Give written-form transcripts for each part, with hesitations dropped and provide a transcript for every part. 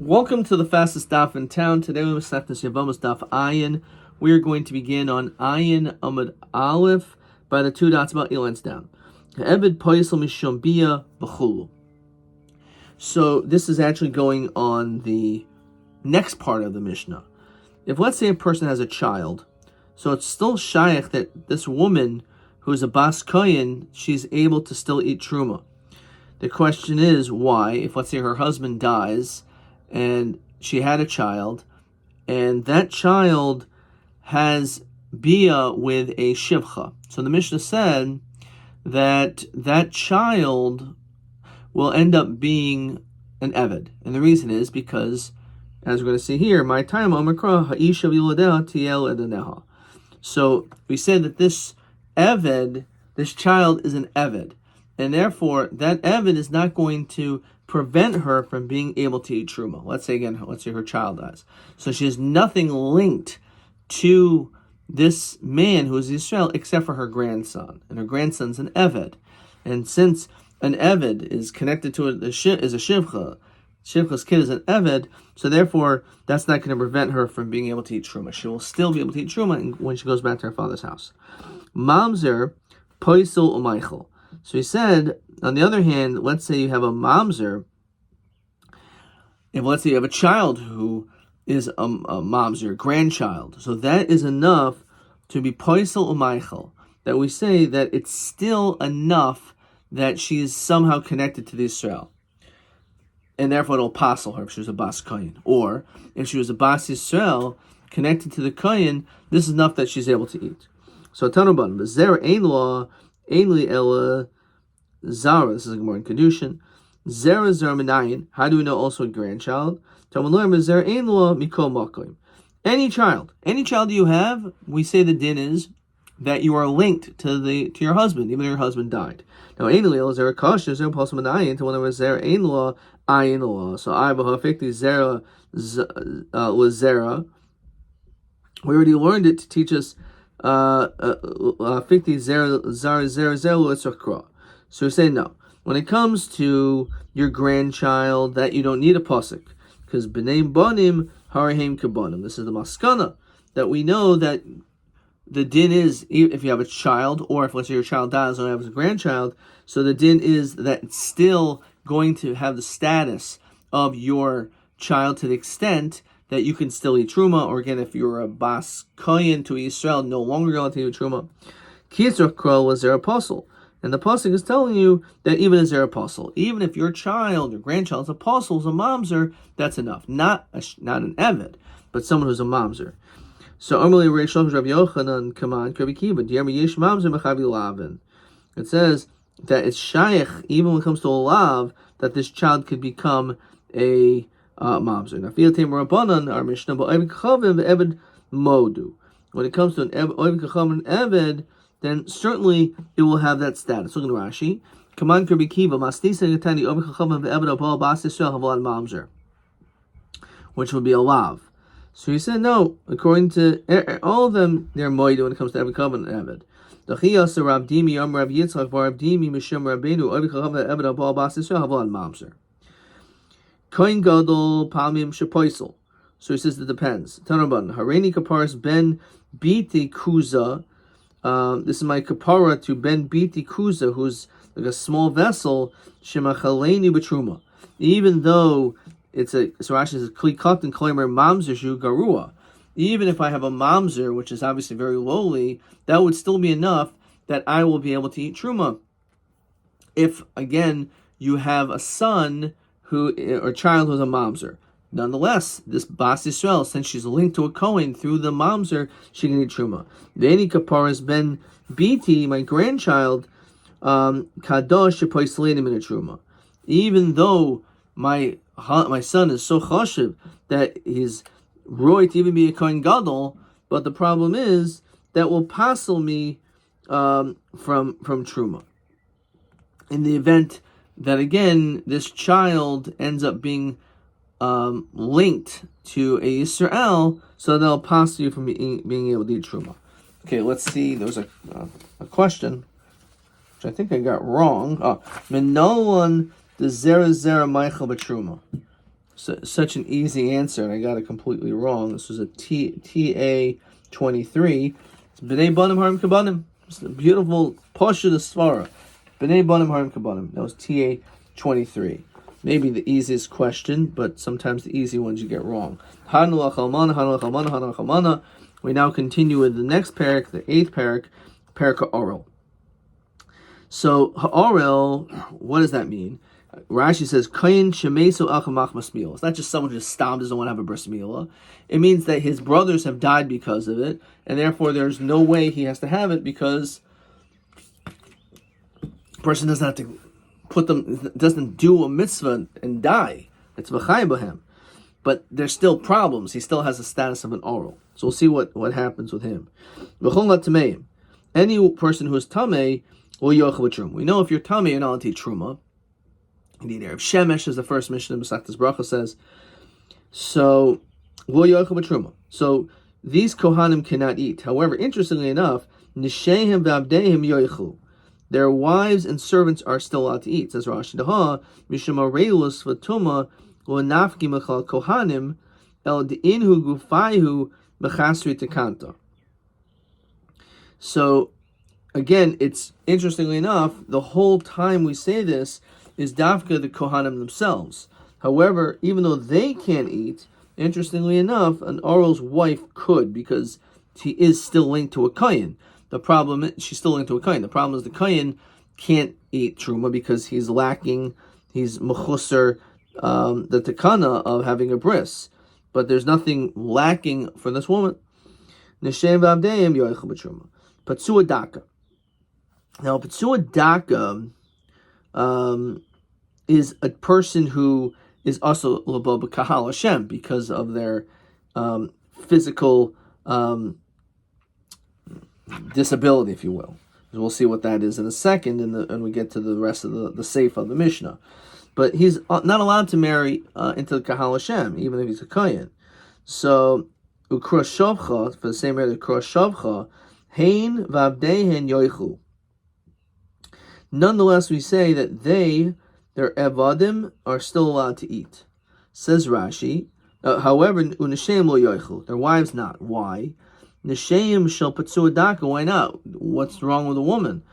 Welcome to the fastest daf in town. Today we will start this Yevamot daf Ayin. We are going to begin on Ayin Amud Aleph by the two dots about lines down. Eved Poisel Mishum Bia B'chulu. So this is actually going on the next part of the Mishnah. If let's say a person has a child, so it's still shaykh that this woman who is a bas kohen, she's able to still eat truma. The question is why, if let's say her husband dies and she had a child, and that child has bia with a shivcha. So the Mishnah said that that child will end up being an eved. And the reason is because, as we're going to see here, my time omakra ha'isha v'yiladeh tiel edaneha. So we said that this eved, this child is an eved. And therefore, that eved is not going to prevent her from being able to eat truma. Let's say her child dies. So she has nothing linked to this man who is Israel except for her grandson. And her grandson's an eved. And since an eved is connected to is a shivcha, shivcha's kid is an eved, so therefore that's not going to prevent her from being able to eat truma. She will still be able to eat truma when she goes back to her father's house. Mamzer, poisel umaychel. So he said, on the other hand, let's say you have a mamzer. If let's say you have a child who is a mamzer, grandchild, so that is enough to be poisel umaychel. That we say that it's still enough that she is somehow connected to the Israel, and therefore it'll passel her if she was a bas kohen, or if she was a bas Israel connected to the kohen, this is enough that she's able to eat. So Tanaban, Zera ein law. Ainli ela zara. This is like more in kedushin. Zera minayin. How do we know also a grandchild? Zera ein law mikol makoim. Any child you have, we say the din is that you are linked to your husband, even though your husband died. Now ainli ela zera kasher zera posel minayin. To when there was zera ein law ayin law. So I b'hafikti zera was zera. We already learned it to teach us. So we say no. When it comes to your grandchild, that you don't need a pasuk, because b'nei banim harahem kabanim. This is the maskana that we know that the din is if you have a child, or if let's say your child dies and has a grandchild, so the din is that it's still going to have the status of your child to the extent that you can still eat truma, or again, if you're a bas kohen to Israel, no longer going to eat truma. Kisra krol was their apostle, and the pasuk is telling you that even as their apostle, even if your child, your grandchild's apostle is a mamzer, that's enough. Not an eved, but someone who's a mamzer. So Amalei Reish Rabbi Yochanan command Rabbi Kiva Diarmi Yesh Mamzer Mechavi Lavin. It says that it's shaykh even when it comes to a lav that this child could become a mamzer. Now, fiyatim rabbanan our Mishnah, but eved kachavim eved modu. When it comes to an eved kachavim eved, then certainly it will have that status. Look at Rashi. Command Rabbi Kiva mastisa gatani eved kachavim eved abal bas Yisrael haval mamzer, which would be a lav. So he said no. According to all of them, they're moidu when it comes to eved kachavim eved. The chiyasa Rav Dimi Yom Rav Yitzchak Rav Dimi Mishum Rabbeinu eved kachavim eved abal bas Yisrael haval mamzer. Kohen gadol palmim shepoisel. So he says it depends. Tanaban hareni kaparas ben biti kuza. This is my kapara to ben biti kuza, who's like a small vessel. Shemachaleni betruma. Even though it's a so Rashi says kli katan koimer mamzer shu garua. Even if I have a mamzer, which is obviously very lowly, that would still be enough that I will be able to eat truma. If again you have a son or child who's a mamzer. Nonetheless, this bas Yisrael, since she's linked to a kohen through the mamzer, she can eat truma. V'eni kaparas ben biti, my grandchild, kadosh shepoisleni min truma. Even though my son is so chashiv that he's roy to even be a kohen gadol, but the problem is that will passel me from truma. In the event that again, this child ends up being linked to a Yisrael, so they'll pass you from being able to eat truma. Okay, let's see. There was a question, which I think I got wrong. Menolan the zera Michael Batruma. such an easy answer, and I got it completely wrong. This was a TA 23. It's B'nai Banim Harim Kabanim. It's a beautiful Pasha the Svara. B'nai Banim Harim Kabanim. That was TA 23. Maybe the easiest question, but sometimes the easy ones you get wrong. Hanulach Almana, Hanulach Almana, Hanulach Almana. We now continue with the next parak, the 8th parak, Parak Ha'orel. So Ha'orel, what does that mean? Rashi says, Kayin shemesu achamach masmil. It's not just someone who just stopped, doesn't want to have a bris milah. It means that his brothers have died because of it, and therefore there's no way he has to have it because the person doesn't have to doesn't do a mitzvah and die. It's v'chai b'hem. But there's still problems. He still has the status of an oral. So we'll see what happens with him. Any person who is tamei will yochel with truma. We know if you're tamei, you're not allowed to eat truma. You need Erev Shemesh, as the first mission in Masechtas Bracha says. So, will yochel with truma. So these kohanim cannot eat. However, interestingly enough, nishehem v'abdehem yochel. Their wives and servants are still allowed to eat. Says Rashi Daha, Mishum Areilus Vatuma Nafki Mechal Kohanim El De'inhu Gufaihu Mechasri Tekanta. So, again, it's interestingly enough, the whole time we say this is Dafka the Kohanim themselves. However, even though they can't eat, interestingly enough, an oral's wife could, because he is still linked to a Kayin. The problem is, she's still linked to a Kayin. The problem is the Kayin can't eat Truma because he's lacking, he's Mechusser, the Tekana of having a bris. But there's nothing lacking for this woman. Neshem v'abdeim yoichel b'truma. Patsua Daka. Now, Patsua Daka is a person who is also Labo B'Kahal Hashem because of their physical disability, if you will. We'll see what that is in a second, and we get to the rest of the seif of the Mishnah. But he's not allowed to marry into the Kahal Hashem, even if he's a Kayan. So, Ukra Shavcha, for the same reason, Ukra Shavcha, Hein Vavdehen Yoichu. Nonetheless, we say that their evadim are still allowed to eat. Says Rashi, however, Uneshem lo yoichu, their wives not. Why? Neshem shall patsua daka. Why not? What's wrong with a woman?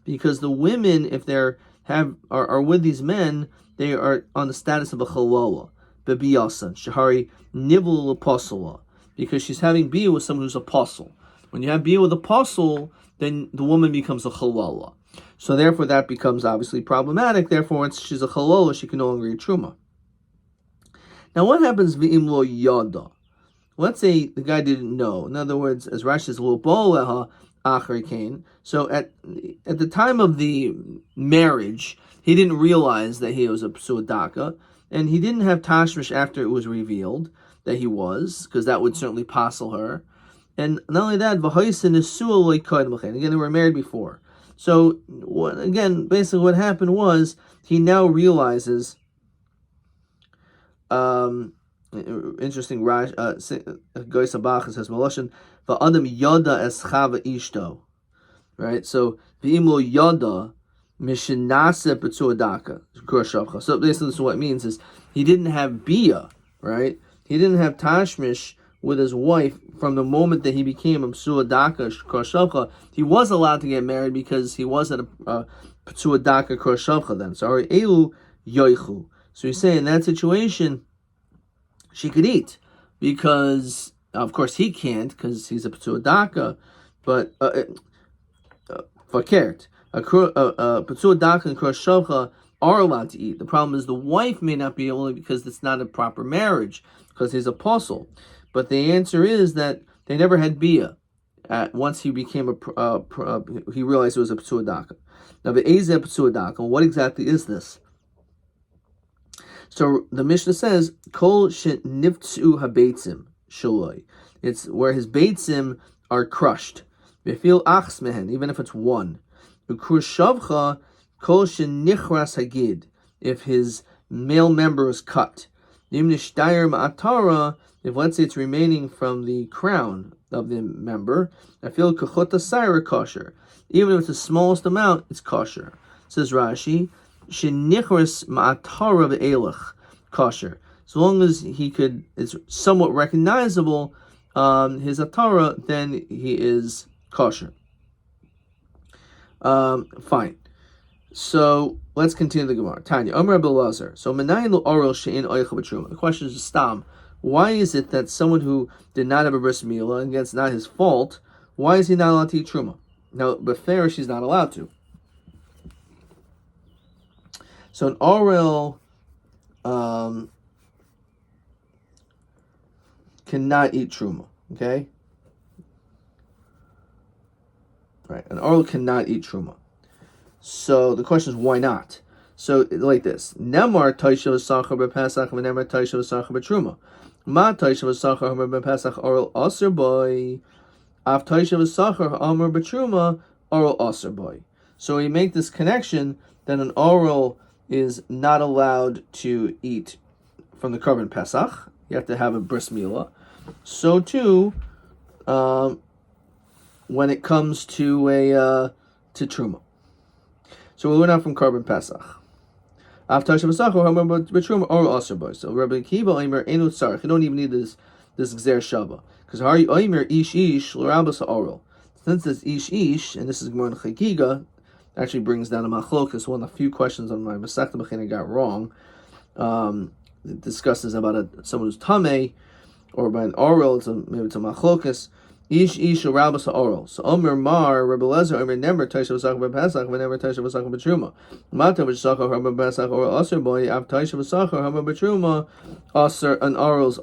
Because the women, if they are with these men, they are on the status of a chalala, bebiyasan shahari nivul apostla, because she's having bia with someone who's apostle. When you have bia with apostle, then the woman becomes a chalala. So therefore, that becomes obviously problematic. Therefore, once she's a chalala, she can no longer eat truma. Now, what happens v'im lo yada? Let's say the guy didn't know. In other words, as Rashi says, lo bo'leha achar kain. So at the time of the marriage, he didn't realize that he was a psuadaka, and he didn't have tashmish after it was revealed that he was, because that would certainly passel her. And not only that, v'hoisin nesua lo yikodim l'chein. Again, they were married before. So again, basically what happened was he now realizes. Interesting. Goysa Bach says Maloshin va'adam yada es chava ishto. Right. So v'imlo yada mishinase petzuadaka kurashavcha. So basically, this is what it means is he didn't have bia. Right. He didn't have tashmish with his wife from the moment that he became a psuadaka kurashavcha. He was allowed to get married because he wasn't a psuadaka kurashavcha then. So elu yoichu. So he's saying in that situation, she could eat because, of course, he can't because he's a p'tuadaka, but fakert, p'tuadaka and kroshavcha are allowed to eat. The problem is the wife may not be able to because it's not a proper marriage because he's apostle. But the answer is that they never had bia. Once he became he realized it was a p'tuadaka. Now the eze p'tuadaka, what exactly is this? So the Mishnah says, "Kol shenivtzu habeitzim shaloi." It's where his beitzim are crushed. Befil achs mehen, even if it's one. Ukrushavcha kol shenichras hagid, if his male member is cut. Nim nishtayir ma'atara, if let's say it's remaining from the crown of the member. I feel kachota saira kosher. Even if it's the smallest amount, it's kosher. Says Rashi. shenichras ma'atara ve'elach kosher. As long as it's somewhat recognizable, his atara, then he is kosher. Fine. So let's continue the Gemara. Tanya, Amar Belazar. So menayin lo orel she'in oichel b'truma. The question is stam. Why is it that someone who did not have a bris milah, and it's not his fault, why is he not allowed to eat truma? Now, b'fair, she's not allowed to. So an orel cannot eat truma. Okay. Right. An orel cannot eat truma. So the question is, why not? So like this: Nemar taishav sacher b'pesach, v'nemar taishav sacher b'truma. Ma taishav sacher b'pesach oral aser boy. Av taishav sacher amar b'truma oral aser boy. So we make this connection that an oral is not allowed to eat from the korban pesach. You have to have a bris milah. So too, when it comes to truma. So we learn out from korban pesach. After b'truma or aser boy. So Rabbi Akiva Omer enu tzarich. You don't even need this gzer shava because Hari Omer ish l'rabas oral. Since it's ish, and this is Gemara in Chagiga, actually brings down a machlokas. One of the few questions on my Masechta B'china got wrong. It discusses about someone who's tamei or by an oral. Maybe it's a machlokas. Ish rabas oral. So Omer Mar Rabbi Lezer Omer never taishav v'sachar b'pesach v'never taishav v'sachar b'truma. Mata v'sachar hama b'pesach oral aser boy. Av taishav v'sachar hama b'truma aser an oral's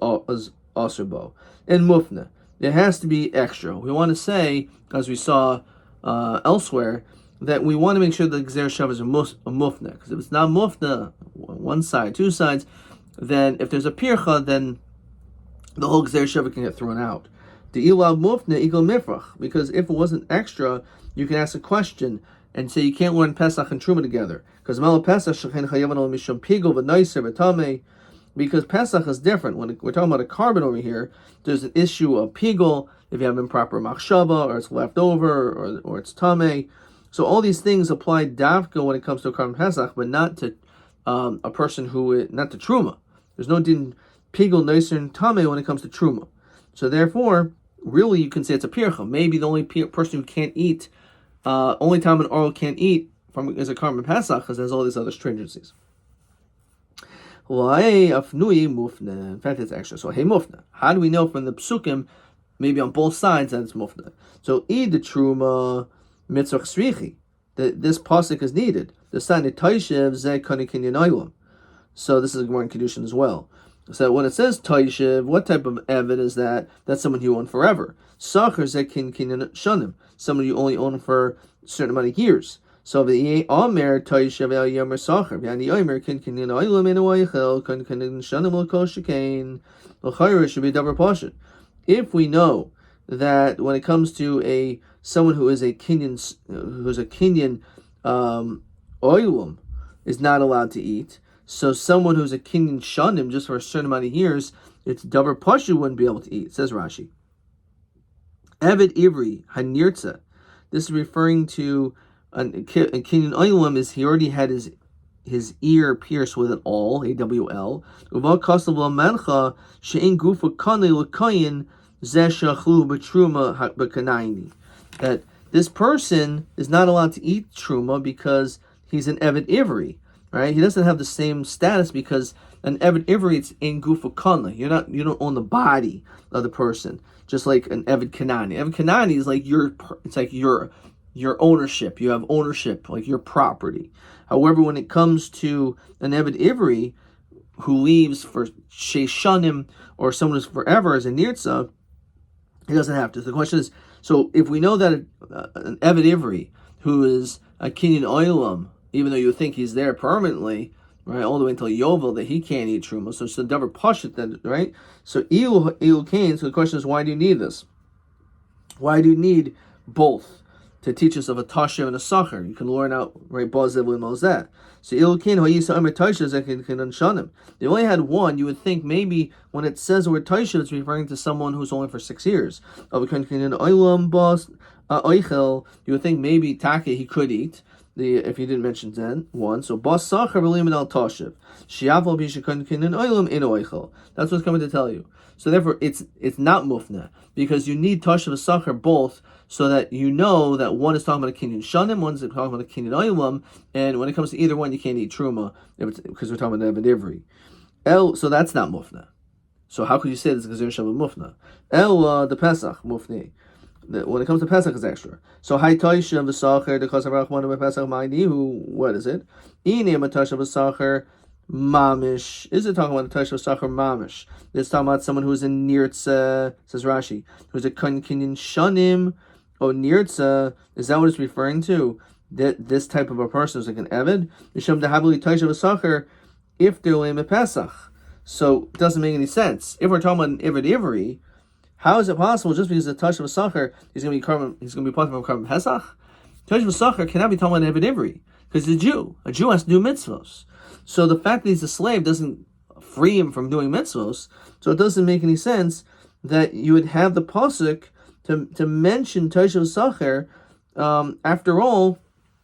aser bo. In mufna, it has to be extra. We want to say, as we saw elsewhere, that we want to make sure that the gzer shav is a mufna. Because if it's not mufna, one side, two sides, then if there's a pircha, then the whole gzer shav can get thrown out. The ilal mufna equal mifrach, because if it wasn't extra, you can ask a question and say you can't learn Pesach and Truma together. Because Mala Pesach shechen chayavan al mishum pigul v'naiser v'tamei. Because Pesach is different. When we're talking about a carbon over here, there's an issue of pigul if you have improper machshava or it's left over or it's tamei. So all these things apply davka when it comes to a carbon Pesach, but not to a person not to Truma. There's no din pigul, naiser, and tamei when it comes to Truma. So therefore, really, you can say it's a pircha. Maybe the only person who can't eat, only time an oral can't eat is a carbon pesach, because there's all these other stringencies. In fact, it's extra. So hey mufna. How do we know from the psukim, maybe on both sides, that it's mufna? So id the truma mitzvah srichi. That this pasuk is needed. The sign of taishev ze kani kinyan oilam. So this is a Gemara in Kedushin as well. So when it says taishev, what type of evid is that? That's someone you own forever. Sacher zekin kinyan shanim, someone you only own for a certain amount of years. So the Omer taishev el yomer sacher, yani Omer kin kinyan oilam in a waychel kan kinyan shanim l'kol shekain l'chayra should be double portion. If we know that when it comes to someone who is a kinyan oilam is not allowed to eat. So someone who's a kinyan shanim just for a certain amount of years, it's davar pashu wouldn't be able to eat. Says Rashi. Eved ivri hanirtza. This is referring to a kinyan oilam is he already had his ear pierced with an awl, AWL. Uval kasav l'mencha she'in gufa kanei l'kayin zeshachlu b'truma b'kanayini. That this person is not allowed to eat truma because he's an eved ivri. Right, he doesn't have the same status because an eved ivri it's in gufa kana. You don't own the body of the person, just like an eved kanani. Eved kanani is like your ownership. You have ownership, like your property. However, when it comes to an eved ivri who leaves for sheishanim or someone who's forever as a nirtza, he doesn't have to. The question is, so if we know that an eved ivri who is a kinyan oilam, even though you think he's there permanently, right, all the way until Yovel, that he can't eat truma. So it's the davar pashut, then, right? So ilu kain. So the question is, why do you need this? Why do you need both to teach us of a tashev and a sacher? You can learn out right bazev and mozeh. So ilu kain hoyisa omer tashev zekin shanim. They only had one. You would think maybe when it says the word tashev, it's referring to someone who's only for 6 years. You would think maybe Taka he could eat. if you didn't mention then one. So bas sacher v'limin al toshiv shiaval b'shikon kinin oilam in oichel. That's what's coming to tell you. So therefore, it's not mufna because you need toshiv and sacher both, so that you know that one is talking about a kinyan shanim, one is talking about a kinyan oilam, and when it comes to either one, you can't eat truma because we're talking about Eved Ivri. So that's not mufna. So how could you say this is Gezer Shava mufna? The Pesach mufni. When it comes to Pesach, it's extra. So Hay Toisha v'Sacher the Kosav Rachmanu Pesach Ma'inihu. What is it? Ini Matasha v'Sacher Mamish. Is it talking about the Toisha v'Sacher Mamish? It's talking about someone who's in Nirtza, says Rashi, who's a Kinyan Shanim or Nirtza. Is that what it's referring to? That this type of a person is like an Eved? Yisham Dehabli Toisha v'Sacher if they're lame at Pesach. So it doesn't make any sense. If we're talking about an Eved Ivri, how is it possible just because the Tosh of a Sacher he's going to be part of a Karban Pesach? Tosh of a Sacher cannot be talking about Eved Ivri because he's a Jew. A Jew has to do mitzvos. So the fact that he's a slave doesn't free him from doing mitzvos. So it doesn't make any sense that you would have the pasuk to mention Tosh of a Sacher. After all,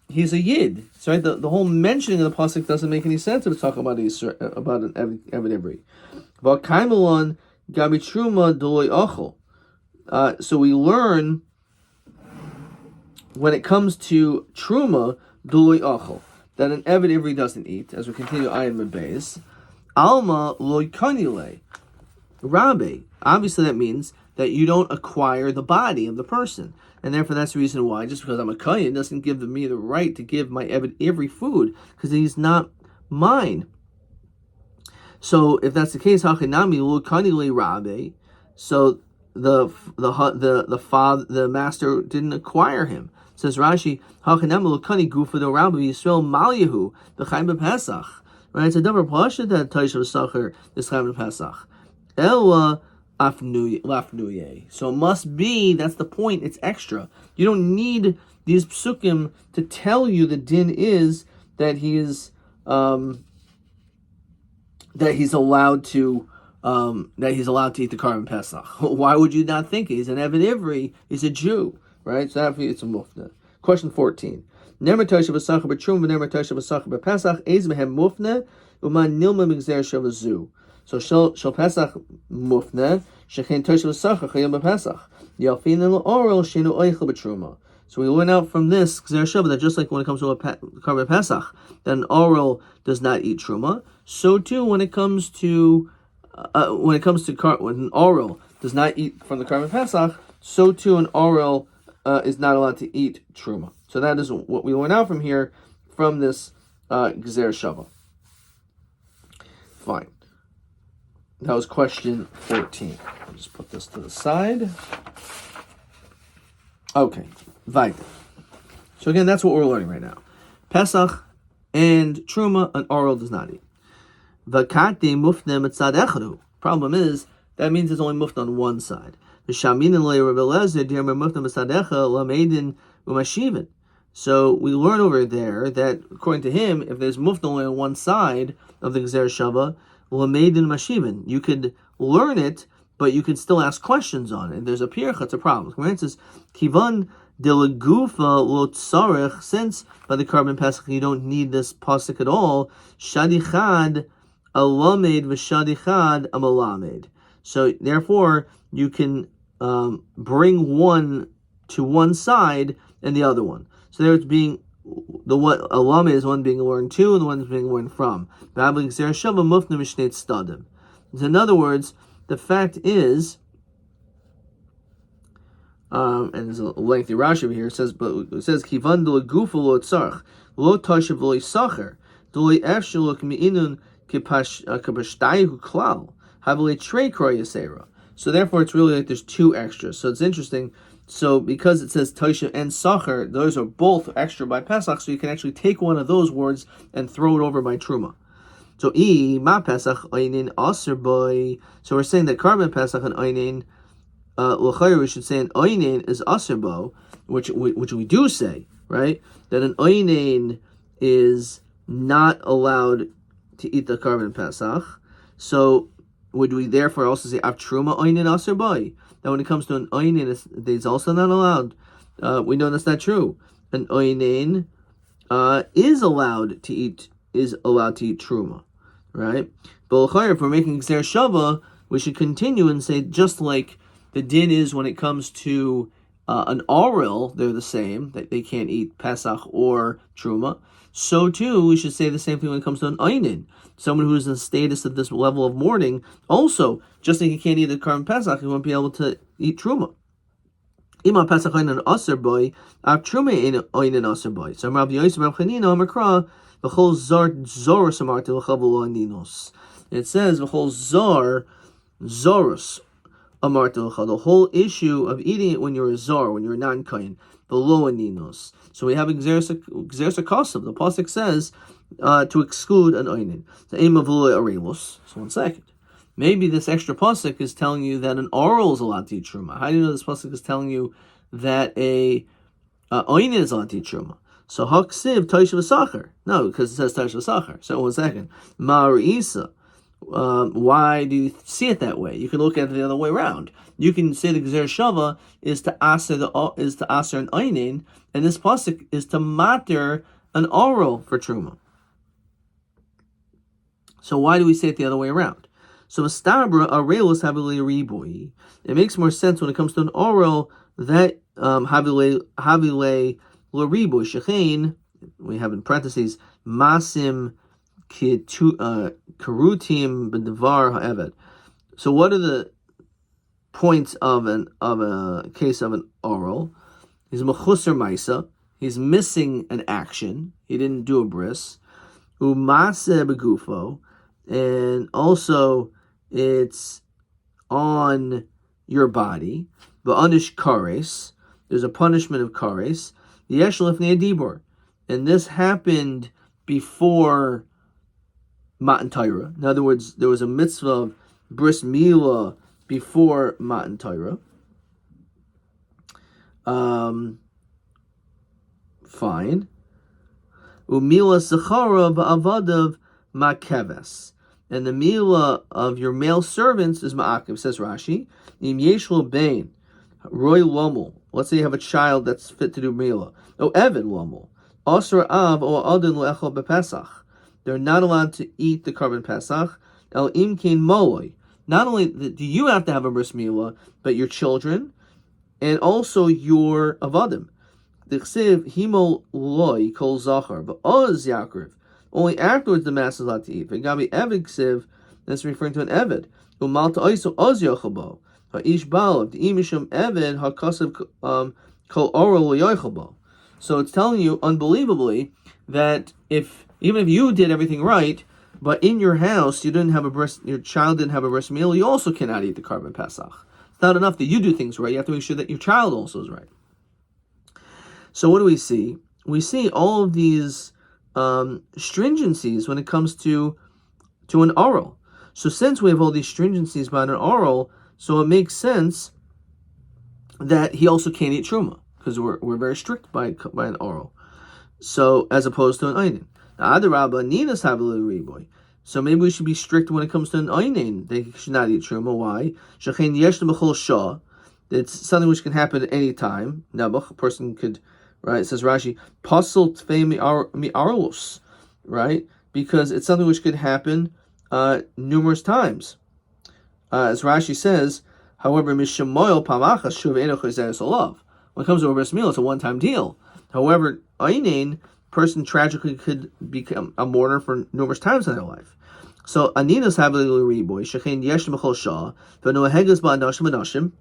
he's a Yid. So right? The whole mentioning of the pasuk doesn't make any sense if it's talking about an Eved Ivri. But Kaimelon Gabi Truma Doloi Achel. So we learn when it comes to Truma Doloi Achel that an Eved Ivri doesn't eat. As we continue Ayin Mebeis, Alma Loi Kanile Rabbi. Obviously, that means that you don't acquire the body of the person, and therefore that's the reason why. Just because I'm a kohen doesn't give me the right to give my Eved Ivri food because he's not mine. So if that's the case, hachinami lukanile rabbe. So the father, the master didn't acquire him. Says Rashi, hachinami lukani gufa do rabbe Yisrael malyahu the chaim b'Pesach. Right, it's a double pasha that Taish of Sacher is chaim b'Pesach. Ella lafnuye. So it must be. That's the point. It's extra. You don't need these psukim to tell you the din is that he is. That he's allowed to eat the Karban Pesach. Why would you not think it? He's an Eved Ivri. He's a Jew, right? So that it's a mufna. Question 14. Nemer Tosha v'Sacher b'Trum v'Nemer Tosha v'Sacher b'Pesach Eiz mehem mufna u'man nilma migzer shavazu. So shel Pesach mufna shechen Tosha v'Sacher chayim b'Pesach yalfin l'oral shenu oichel b'Truma. So we learn out from this Gzer Shava that just like when it comes to a Karban Pesach, that an oral does not eat truma. So too when it comes to when an oral does not eat from the Karban Pesach, so too an oral is not allowed to eat truma. So that is what we learn out from here from this Gzer Shava. Fine. That was question 14. I'll just put this to the side. Okay. Weiter. So again, that's what we're learning right now. Pesach and Truma, an oral does not eat. Vakate mufne mitzad echadu. Problem is, that means it's only mufne on one side. So we learn over there that, according to him, if there's mufne only on one side of the Gzer Shava, lameidin mashivan, you could learn it, but you can still ask questions on it. There's a pircha, it's a problem. It says, kivan Dilagufa lo tzarech, since by the Karban Pesach you don't need this pasuk at all. Shadichad alamed v'shadichad amalamed. So therefore you can bring one to one side and the other one. So there it's being the one alamed is one being learned to and the one is being learned from. In other words, the fact is. And there's a lengthy Rashi over here. It says kivan do gufa lo tzarch lo tashav lo yisacher do lo efshel k'mi'inun k'pashtayihu klal havle trei kroy yasera. So therefore, it's really like there's two extras. So it's interesting. So because it says tashav and sacher, those are both extra by Pesach. So you can actually take one of those words and throw it over by truma. So ma Pesach einin aser boy. So we're saying that Karban Pesach and einin. We should say an oinen is aserbo, which we do say, right? That an oinen is not allowed to eat the Karban Pesach. So would we therefore also say avtruma oinen aserbo? That when it comes to an oinen, it's also not allowed. We know that's not true. An oinen is allowed to eat truma, right? But if we're making Xer Shava, we should continue and say, just like the din is when it comes to an oral, they're the same, that they can't eat Pesach or Truma. So too, we should say the same thing when it comes to an Einin. Someone who's in the status of this level of mourning, also, just like he can't eat the Karban Pesach, he won't be able to eat Truma. Ima Pesach Einin Aser Boy, Av Truma Einin Aser Boy. So Rabbi Yosef Rabbi Chanina Amakra, V'chol Zor Samarti L'chavul Ninos. It says V'chol Zor Zorus. The whole issue of eating it when you're a zar, when you're a non-kain, below aninos. So we have Xeris Akasav. The pasuk says to exclude an oinin. The aim of arelos. So 1 second. Maybe this extra pasuk is telling you that an oral is allowed to eat truma. How do you know this pasuk is telling you that a oinin is allowed to eat truma? So haksiv taishav v'sacher. No, because it says taishav v'sacher. So 1 second. Ma'ar isa. Why do you see it that way? You can look at it the other way around. You can say the Gzer Shava is to aser an einin, and this pasuk is to mater an oral for truma. So why do we say it the other way around? So Mastabra arelos havile ribui. It makes more sense when it comes to an oral that havile laribu shechein. We have in parentheses masim karutim b'devar ha'eved. So what are the points of a case of an oral? He's mechusar maisa. He's missing an action. He didn't do a bris. Umase begufo, and also it's on your body. Ba'anish kares. There's a punishment of kares. Yesh lifnei dibor, and this happened before Matan Torah. In other words, there was a mitzvah of bris milah before Matan Torah. Fine. Umila sechara ba'avadav makeves. And the milah of your male servants is ma'akev, says Rashi. Im yeshlo bein roy lomel. Let's say you have a child that's fit to do milah. O evan lomel. Asr av o adin le'echol bepesach. They're not allowed to eat the Karban Pesach. El imkin moloi. Not only do you have to have a bris milah, but your children, and also your avadim. Dichsiv himo loy kol zachar, but oz yakriv. Only afterwards the mass is allowed to eat. V'gabi eved ksiv, that's referring to an eved. Umalta oiso oz yochabo. Ha'ish balav de'imishum eved hakasav kol oro yochabo. So it's telling you, unbelievably, that even if you did everything right, but in your house your child didn't have a bris milah, you also cannot eat the Karban Pesach. It's not enough that you do things right; you have to make sure that your child also is right. So what do we see? We see all of these stringencies when it comes to an oral. So since we have all these stringencies about an oral, so it makes sense that he also can't eat truma, because we're very strict by an oral. So as opposed to an einin. So maybe we should be strict when it comes to an einin. They should not eat truma. Why? It's something which can happen at any time. Nebuch, a person could, right? It says Rashi, pasal tfei mi'arlos, right? Because it's something which could happen numerous times. As Rashi says, however, mishamoyel pamachas shuv enoch zeres olav. When it comes to a bris milah, it's a one-time deal. However, einin, person tragically could become a mourner for numerous times in their life. So aninas havili riboy shechein yesh b'chol shah v'nohegas ba'anashim anashim.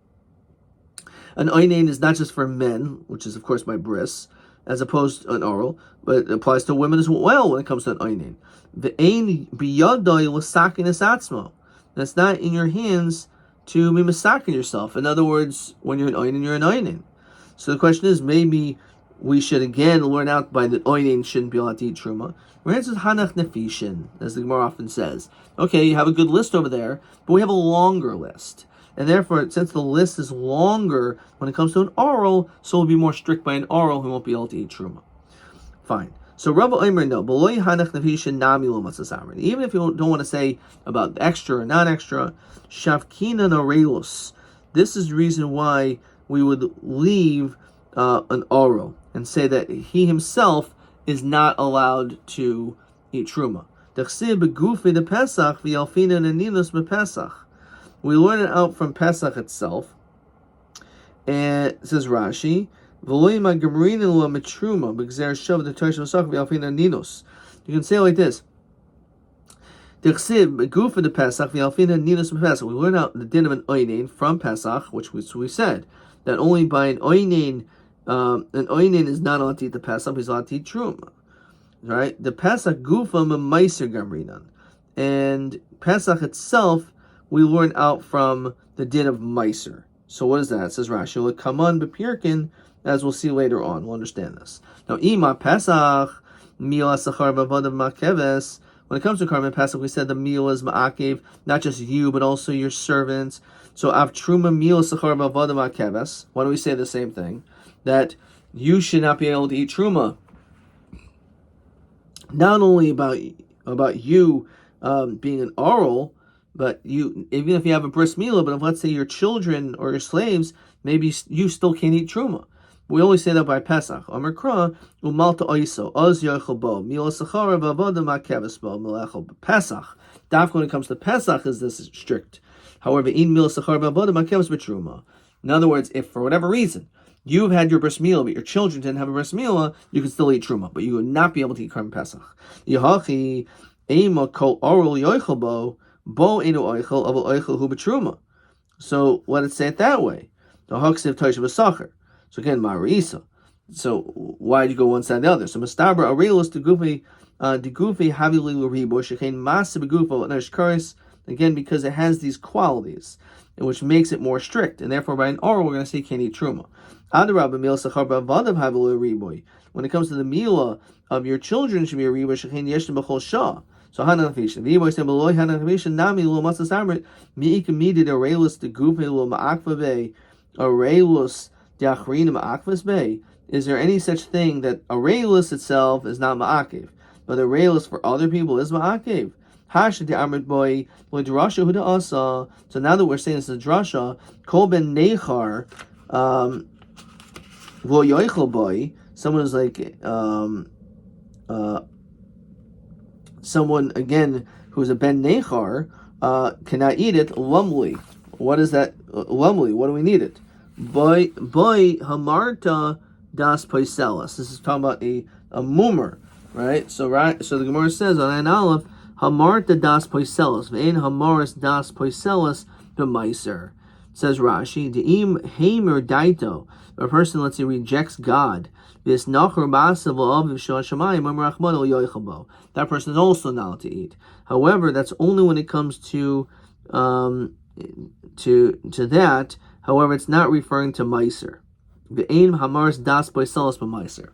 An einin is not just for men, which is of course my bris, as opposed to an oral, but it applies to women as well when it comes to an einin. V'ein biyadoy l'sakin esatzmo. That's not in your hands to be misakin yourself. In other words, when you're an einin, you're an einin. So the question is, maybe we should again learn out by the oinin shouldn't be allowed to eat truma. Where it says hanach nefishin, as the Gemara often says. Okay, you have a good list over there, but we have a longer list. And therefore, since the list is longer when it comes to an oral, so we'll be more strict by an oral who won't be able to eat truma. Fine. So Rabbi Omer, no, beloy hanach nefishin nami lo matzasavrin. Even if you don't want to say about extra or non-extra, shavkina narelus. This is the reason why we would leave an oral and say that he himself is not allowed to eat truma. We learn it out from Pesach itself. And it says Rashi, you can say it like this. We learn out the din of an oinen from Pesach, which we said that only by an oinen is not allowed to eat the Pesach, he's allowed to eat truma. Right? The Pesach gufa meiser gamrinan, and Pesach itself we learn out from the din of meiser. So what is that? It says Rashi, "Kaman b'pirkin," as we'll see later on. We'll understand this. Now, ima Pesach mil asachar b'avodav ma'keves. When it comes to Karban Pesach, we said the meal is ma'akev, not just you, but also your servants. So av truma meal asachar b'avodav ma'keves. Why do we say the same thing? That you should not be able to eat truma. Not only about you being an oral, but you, even if you have a bris milah, but if let's say your children or your slaves, maybe you still can't eat truma. We always say that by Pesach. Amar Kra umalta oiso oz yochel bo mila sachara b'avoda ma'keves bo melechel Pesach. Dafka when it comes to Pesach is this strict. However, in mila sachara b'avoda ma'keves b'truma. In other words, if for whatever reason you've had your bris milah, but your children didn't have a bris milah, you can still eat truma, but you would not be able to eat Karban Pesach. Yehachi ema kol oral yochel bo enu oichel avol oichel hu b'truma. So let it say it that way. The haksiv toisha b'sacher. So again, Marisa. So why do you go one side or the other? So Mastabra Arelis de Gufi Havili Ribo Shekain Masa Begufo Nashkaris, again, because it has these qualities, which makes it more strict, and therefore by an oral we're going to say you can't eat truma. Adarabba Mil Sachar Bavadav Havili Riboy. When it comes to the milah of your children should be a ribo Shekain Yeshim Bechol Shah. So Hanafisha. Viboy said Beloy Hanafisha Nami Lo Masa Samrit Miika Midid Arelis de Gufi Lo Maakva Bay Arelis. Is there any such thing that a raylis itself is not ma'akev, but a raylis for other people is ma'akev? So now that we're saying this is a drasha, kol ben nechar, someone is like someone again who's a ben nechar cannot eat it. Lumli, what is that? Lumli, what do we need it? Boy, hamarta das poiselas. This is talking about a mummer, right? So the Gemara says on an aleph, hamarta das poiselas, ve'en hamaris das poiselas b'maiser. Says Rashi, de'im hamer daito. A person, let's say, rejects God. This nachor masav la'aviv shal shamayim amrachman el yoichabo. That person is also not allowed to eat. However, that's only when it comes to that. However, it's not referring to meiser. Ve'ein hamaris das poiselas b'meiser.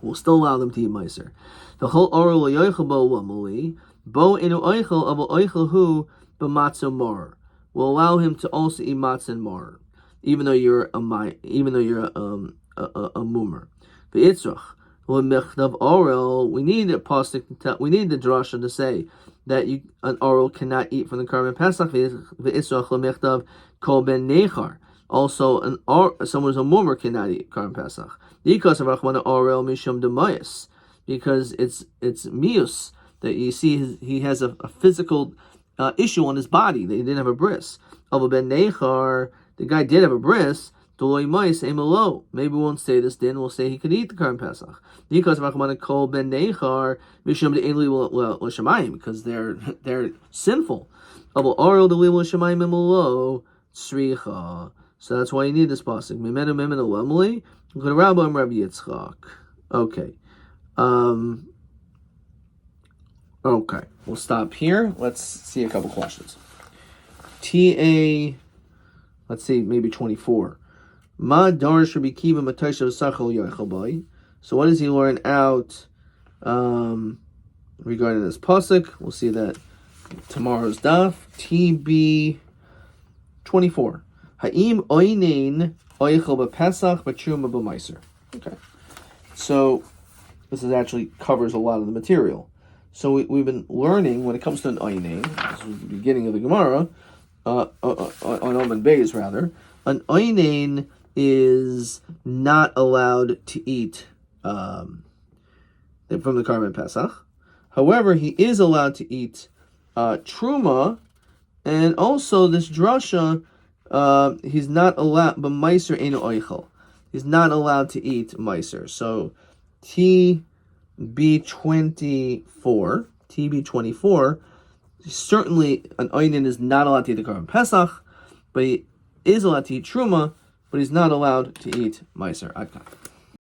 We'll still allow them to eat meiser. The whole oral yoichel bo lamuli bo enu oichel avol oichel hu b'matzo mor. We'll allow him to also eat matzah and mor, even though you're a mummer. V'itzrach l'mechtav oral. We need a pasuk. We need the drasha to say that an oral cannot eat from the Karban Pesach. V'itzrach l'mechtav kol ben nechar. Also, someone who's a mummer cannot eat Karban Pesach. Because of Rachmana oral mishum demayas, because it's mius that you see he has a physical issue on his body that he didn't have a bris. Of ben nechar, the guy did have a bris. Maybe we won't say this then, we'll say he could eat the Karban Pesach. Because kol ben nechar mishum de'eli l'shamayim, because they're sinful. Oral de'eli l'shamayim emelo tzricha. So that's why you need this pasuk. Mimenu mimenu lemli. Rabbi and Rabbi Yitzchak. Okay. Okay. We'll stop here. Let's see a couple questions. Let's see, maybe 24. Ma darish Rabbi Kiva matayshel sachal yochel bay. So what does he learn out regarding this pasuk? We'll see that tomorrow's daf. TB 24. Ha'im oinin oichel b'pesach b'truma b'maiser. Okay. So this actually covers a lot of the material. So we've been learning when it comes to an oinin, this was the beginning of the Gemara, on Omen Beis rather, an oinin is not allowed to eat from the Karban Pesach. However, he is allowed to eat truma, and also this drasha, he's not allowed, but meiser eino oichel. He's not allowed to eat meiser. So TB24, certainly an oinen is not allowed to eat the Karban Pesach, but he is allowed to eat truma, but he's not allowed to eat meiser. Adkan.